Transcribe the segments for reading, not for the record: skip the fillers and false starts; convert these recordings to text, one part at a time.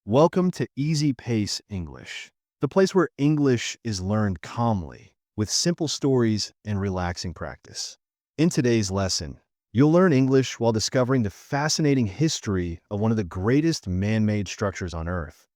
Welcome to Easy Pace English, the place where English is learned calmly, with simple stories and relaxing practice. In today's lesson, you'll learn English while discovering the fascinating history of one of the greatest man-made structures on Earth,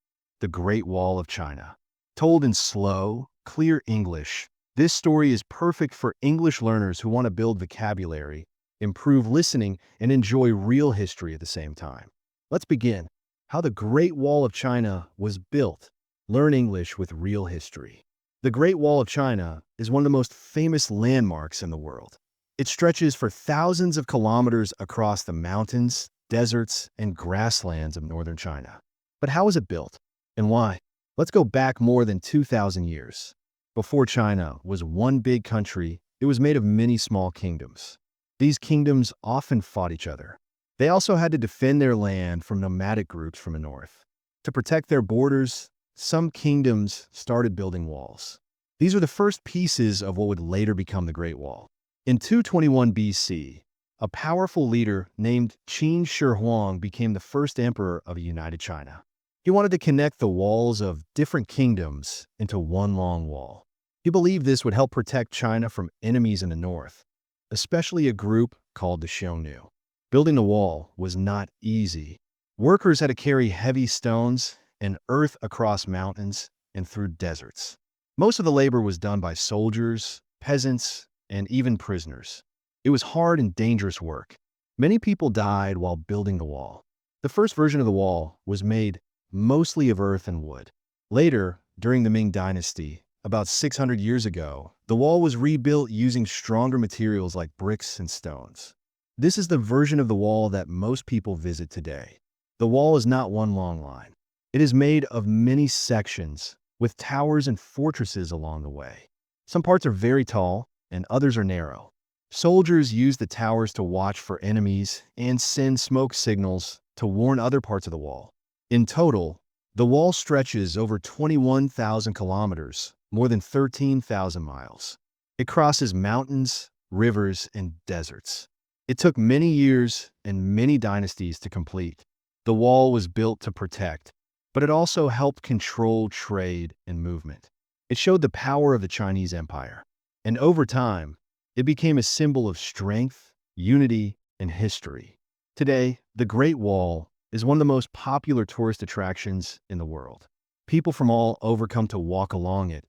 the Great Wall of China. Told in slow, clear English, this story is perfect for English learners who want to build vocabulary, improve listening, and enjoy real history at the same time. Let's begin. How the Great Wall of China was built. Learn English with real history. The Great Wall of China is one of the most famous landmarks in the world. It stretches for thousands of kilometers across the mountains, deserts, and grasslands of northern China. But how was it built, and why? Let's go back more than 2,000 years. Before China was one big country, it was made of many small kingdoms. These kingdoms often fought each other. They also had to defend their land from nomadic groups from the north. To protect their borders, some kingdoms started building walls. These were the first pieces of what would later become the Great Wall. In 221 BC, a powerful leader named Qin Shi Huang became the first emperor of a united China. He wanted to connect the walls of different kingdoms into one long wall. He believed this would help protect China from enemies in the north, especially a group called the Xiongnu. Building the wall was not easy. Workers had to carry heavy stones and earth across mountains and through deserts. Most of the labor was done by soldiers, peasants, and even prisoners. It was hard and dangerous work. Many people died while building the wall. The first version of the wall was made mostly of earth and wood. Later, during the Ming Dynasty, about 600 years ago, the wall was rebuilt using stronger materials like bricks and stones. This is the version of the wall that most people visit today. The wall is not one long line. It is made of many sections, with towers and fortresses along the way. Some parts are very tall, and others are narrow. Soldiers use the towers to watch for enemies and send smoke signals to warn other parts of the wall. In total, the wall stretches over 21,000 kilometers, more than 13,000 miles. It crosses mountains, rivers, and deserts. It took many years and many dynasties to complete. The wall was built to protect, but it also helped control trade and movement. It showed the power of the Chinese Empire. And over time, it became a symbol of strength, unity, and history. Today, the Great Wall is one of the most popular tourist attractions in the world. People from all over come to walk along it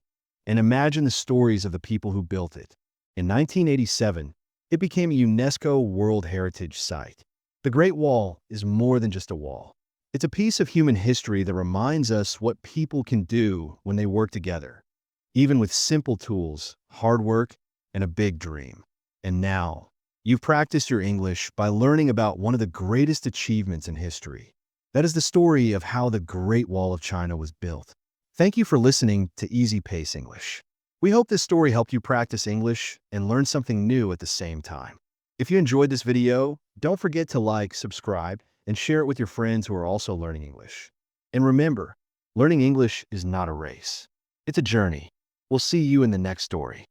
and imagine the stories of the people who built it. In 1987, it became a UNESCO World Heritage Site. The Great Wall is more than just a wall. It's a piece of human history that reminds us what people can do when they work together, even with simple tools, hard work, and a big dream. And now, you've practiced your English by learning about one of the greatest achievements in history. That is the story of how the Great Wall of China was built. Thank you for listening to Easy Pace English. We hope this story helped you practice English and learn something new at the same time. If you enjoyed this video, don't forget to like, subscribe, and share it with your friends who are also learning English. And remember, learning English is not a race. It's a journey. We'll see you in the next story.